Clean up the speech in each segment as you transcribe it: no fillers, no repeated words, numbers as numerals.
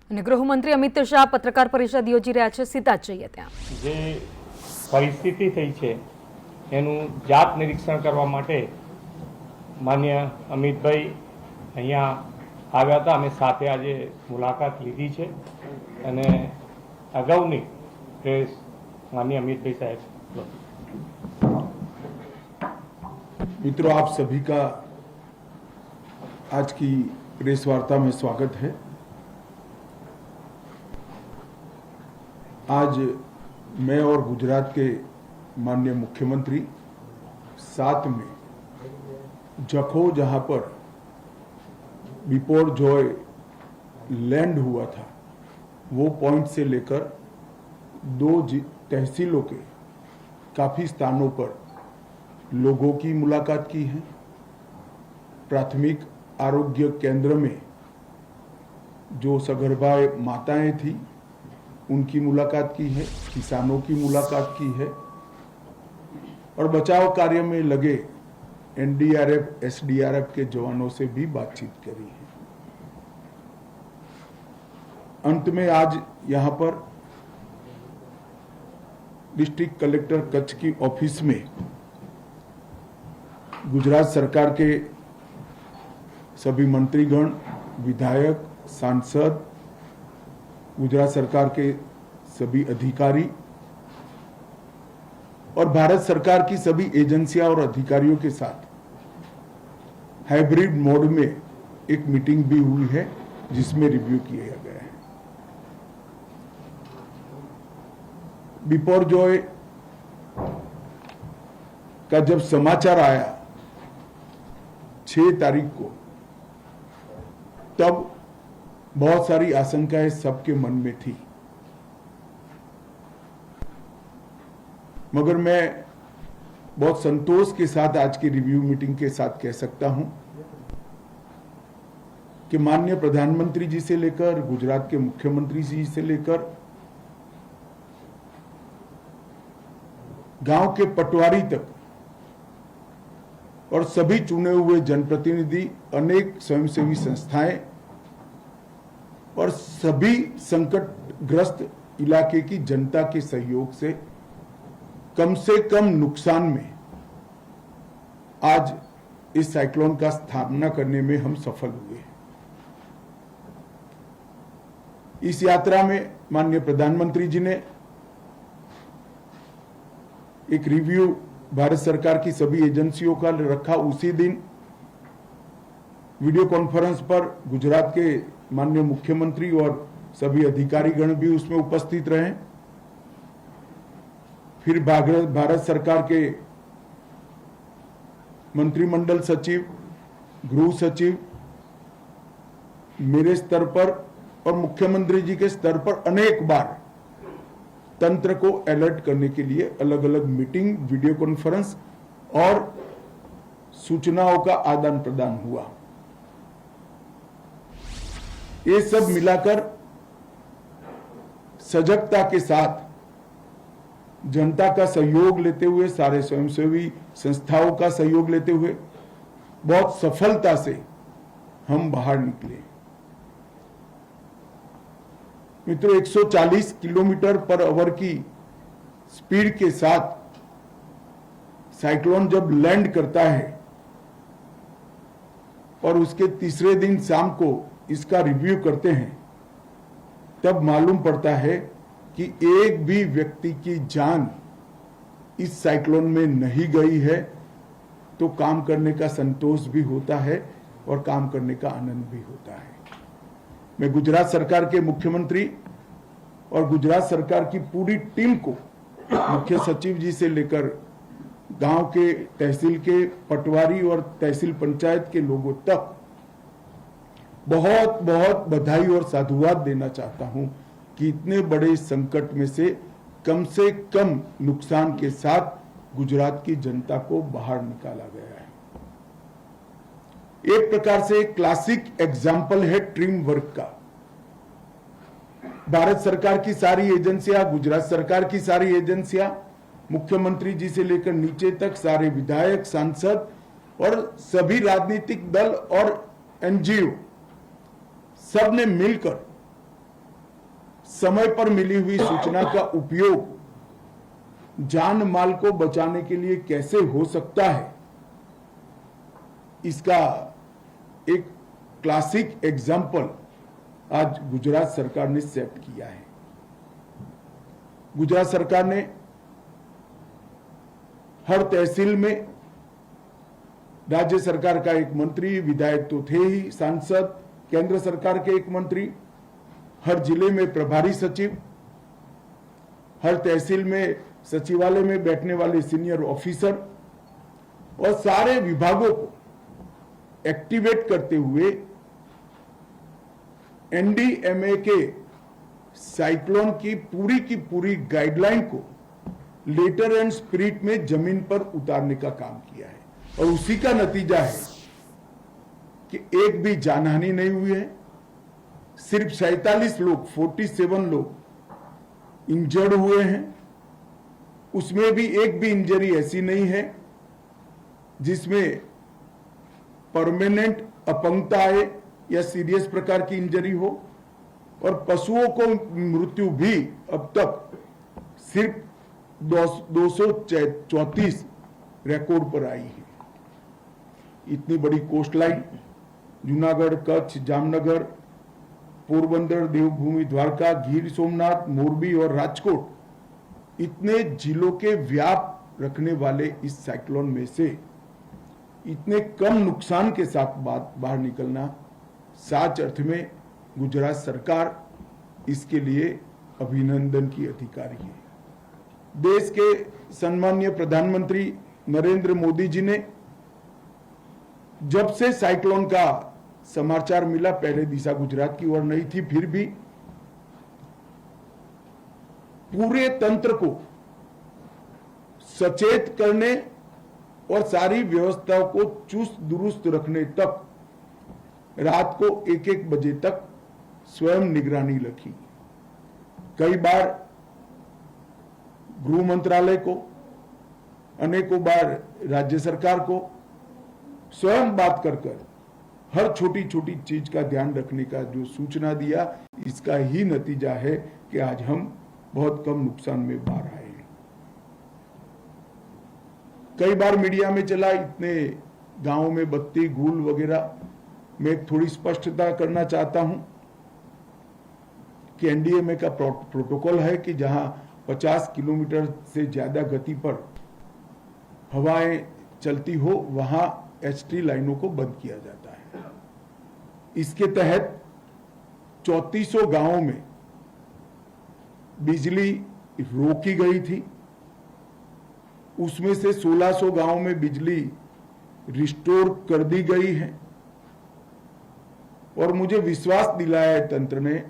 અને ગૃહમંત્રી અમિત શાહ પત્રકાર પરિષદ યોજી રહ્યા છે। સીધા જ જઈએ ત્યાં। જે પરિસ્થિતિ થઈ છે એનું જાત નિરીક્ષણ કરવા માટે માન્ય અમિતભાઈ અહીંયા આવ્યા હતા। અમે સાથે આજે મુલાકાત લીધી છે અને અગાઉની પ્રેસ माननीय अमितभाई साहब। मित्रों, आप सभी का आज की प्रेस वार्ता में स्वागत है। आज मैं और गुजरात के माननीय मुख्यमंत्री साथ में जखो, जहां पर बिपोर जॉय लैंड हुआ था, वो पॉइंट से लेकर 2 तहसीलों के काफी स्थानों पर लोगों की मुलाकात की है। प्राथमिक आरोग्य केंद्र में जो सगर्भा माताएं थी उनकी मुलाकात की है, किसानों की मुलाकात की है और बचाव कार्य में लगे एनडीआरएफ, एसडीआरएफ के जवानों से भी बातचीत करी है। अंत में आज यहां पर डिस्ट्रिक्ट कलेक्टर कच्छ की ऑफिस में गुजरात सरकार के सभी मंत्रीगण, विधायक, सांसद, गुजरात सरकार के सभी अधिकारी और भारत सरकार की सभी एजेंसियां और अधिकारियों के साथ हाइब्रिड मोड में एक मीटिंग भी हुई है जिसमें रिव्यू किया गया है। बिपोर जॉय का जब समाचार आया 6 तारीख को, तब बहुत सारी आशंकाएं सबके मन में थी, मगर मैं बहुत संतोष के साथ आज की रिव्यू मीटिंग के साथ कह सकता हूं कि माननीय प्रधानमंत्री जी से लेकर गुजरात के मुख्यमंत्री जी से लेकर गांव के पटवारी तक और सभी चुने हुए जनप्रतिनिधि, अनेक स्वयंसेवी संस्थाएं और सभी संकटग्रस्त इलाके की जनता के सहयोग से कम नुकसान में आज इस साइक्लोन का स्थापना करने में हम सफल हुए। इस यात्रा में माननीय प्रधानमंत्री जी ने एक रिव्यू भारत सरकार की सभी एजेंसियों का रखा। उसी दिन वीडियो कॉन्फ्रेंस पर गुजरात के माननीय मुख्यमंत्री और सभी अधिकारीगण भी उसमें उपस्थित रहे। फिर भारत सरकार के मंत्रिमंडल सचिव, गृह सचिव, मेरे स्तर पर और मुख्यमंत्री जी के स्तर पर अनेक बार तंत्र को अलर्ट करने के लिए अलग अलग मीटिंग, वीडियो कॉन्फ्रेंस और सूचनाओं का आदान प्रदान हुआ। ये सब मिलाकर सजगता के साथ जनता का सहयोग लेते हुए, सारे स्वयंसेवी संस्थाओं का सहयोग लेते हुए बहुत सफलता से हम बाहर निकले। मित्रों, 140 किलोमीटर पर आवर की स्पीड के साथ साइक्लोन जब लैंड करता है और उसके तीसरे दिन शाम को इसका रिव्यू करते हैं, तब मालूम पड़ता है कि एक भी व्यक्ति की जान इस साइक्लोन में नहीं गई है, तो काम करने का संतोष भी होता है और काम करने का आनंद भी होता है। मैं गुजरात सरकार के मुख्यमंत्री और गुजरात सरकार की पूरी टीम को, मुख्य सचिव जी से लेकर गांव के, तहसील के पटवारी और तहसील पंचायत के लोगों तक बहुत बहुत बधाई और साधुवाद देना चाहता हूं कि इतने बड़े संकट में से कम नुकसान के साथ गुजरात की जनता को बाहर निकाला गया है। एक प्रकार से एक क्लासिक एग्जाम्पल है टीम वर्क का। भारत सरकार की सारी एजेंसियां, गुजरात सरकार की सारी एजेंसियां, मुख्यमंत्री जी से लेकर नीचे तक सारे विधायक, सांसद और सभी राजनीतिक दल और एनजीओ सब ने मिलकर समय पर मिली हुई सूचना का उपयोग जान माल को बचाने के लिए कैसे हो सकता है, इसका एक क्लासिक एग्जाम्पल आज गुजरात सरकार ने सेट किया है। गुजरात सरकार ने हर तहसील में राज्य सरकार का एक मंत्री, विधायक तो थे ही, सांसद, केंद्र सरकार के एक मंत्री, हर जिले में प्रभारी सचिव, हर तहसील में सचिवालय में बैठने वाले सीनियर ऑफिसर और सारे विभागों को एक्टिवेट करते हुए एनडीएमए के साइक्लोन की पूरी गाइडलाइन को लेटर एंड स्पिरिट में जमीन पर उतारने का काम किया है और उसी का नतीजा है कि एक भी जानहानि नहीं हुई है। सिर्फ 47 लोग 47 लोग इंजर्ड हुए हैं, उसमें भी एक भी इंजरी ऐसी नहीं है जिसमें परमानेंट अपंगता आए या सीरियस प्रकार की इंजरी हो, और पशुओं को मृत्यु भी अब तक सिर्फ 234 रिकॉर्ड पर आई है। इतनी बड़ी कोस्ट लाइन, जूनागढ़, कच्छ, जामनगर, पोरबंदर, देवभूमि, द्वारका, गिर सोमनाथ, मोरबी और राजकोट, इतने जिलों के व्याप रखने वाले इस साइक्लोन में से इतने कम नुकसान के साथ बाहर निकलना सच अर्थ में गुजरात सरकार इसके लिए अभिनंदन की अधिकारी है। देश के सम्माननीय प्रधानमंत्री नरेंद्र मोदी जी ने जब से साइक्लोन का समाचार मिला, पहले दिशा गुजरात की ओर नहीं थी, फिर भी पूरे तंत्र को सचेत करने और सारी व्यवस्थाओं को चुस्त दुरुस्त रखने तक रात को 1-1 बजे तक स्वयं निगरानी रखी। कई बार गृह मंत्रालय को, अनेकों बार राज्य सरकार को स्वयं बात कर हर छोटी छोटी चीज का ध्यान रखने का जो सूचना दिया, इसका ही नतीजा है कि आज हम बहुत कम नुकसान में बाहर आए हैं। कई बार मीडिया में चला इतने गांवों में बत्ती गुल वगैरह, मैं थोड़ी स्पष्टता करना चाहता हूं कि एनडीएमए का प्रोटोकॉल है कि जहां 50 किलोमीटर से ज्यादा गति पर हवाएं चलती हो वहां एचटी लाइनों को बंद किया जाता है। इसके तहत 3400 गांवों में बिजली रोकी गई थी, उसमें से 1600 गांवों में बिजली रिस्टोर कर दी गई है और मुझे विश्वास दिलाया है तंत्र ने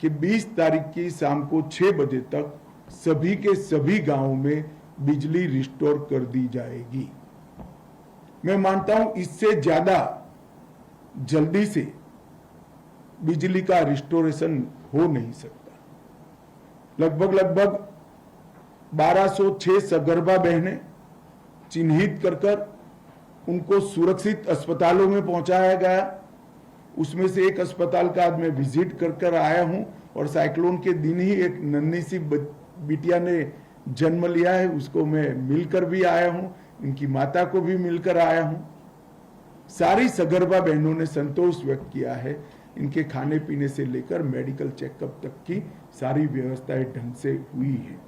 कि 20 तारीख की शाम को 6 बजे तक सभी के सभी गांवों में बिजली रिस्टोर कर दी जाएगी। मैं मानता हूं इससे ज्यादा जल्दी से बिजली का रिस्टोरेशन हो नहीं सकता। लगभग 1206 सगर्भा बहनें चिन्हित कर उनको सुरक्षित अस्पतालों में पहुंचाया गया। उसमें से एक अस्पताल का आज मैं विजिट कर आया हूं और साइक्लोन के दिन ही एक नन्ही सी बिटिया ने जन्म लिया है, उसको मैं मिलकर भी आया हूं, इनकी माता को भी मिलकर आया हूं। सारी सगर्भा बहनों ने संतोष व्यक्त किया है, इनके खाने पीने से लेकर मेडिकल चेकअप तक की सारी व्यवस्थाएं ढंग से हुई है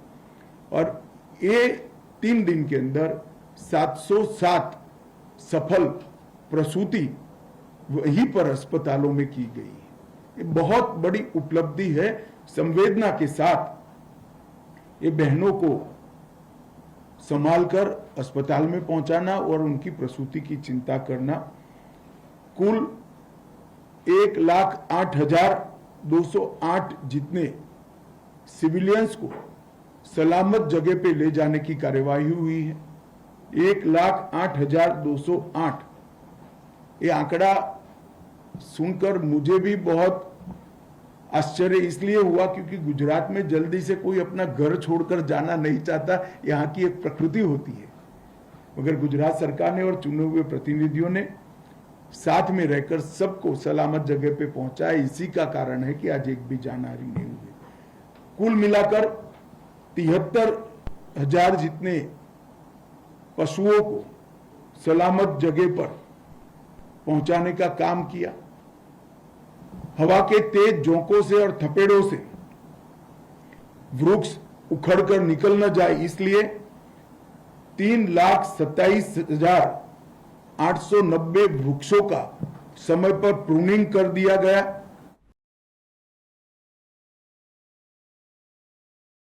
और ये 3 दिन के अंदर 707 सफल प्रसूति वहीं पर अस्पतालों में की गई है। ये बहुत बड़ी उपलब्धि है। संवेदना के साथ ये बहनों को संभालकर अस्पताल में पहुंचाना और उनकी प्रसूति की चिंता करना। कुल 1,08,208 जितने सिविलियंस को सलामत जगह पे ले जाने की कार्यवाही हुई है। 1,08,208 ये आंकड़ा सुनकर मुझे भी बहुत आश्चर्य इसलिए हुआ क्योंकि गुजरात में जल्दी से कोई अपना घर छोड़कर जाना नहीं चाहता, यहाँ की एक प्रकृति होती है। मगर गुजरात सरकार ने और चुने हुए प्रतिनिधियों ने साथ में रहकर सबको सलामत जगह पे पहुंचाया। इसी का कारण है कि आज एक भी जानहानि नहीं हुई। कुल मिलाकर 73,000 जितने पशुओं को सलामत जगह पर पहुंचाने का काम किया। हवा के तेज झोंकों से और थपेड़ों से वृक्ष उखड़कर निकल न जाए, इसलिए 3,27,890 वृक्षों का समय पर प्रूनिंग कर दिया गया।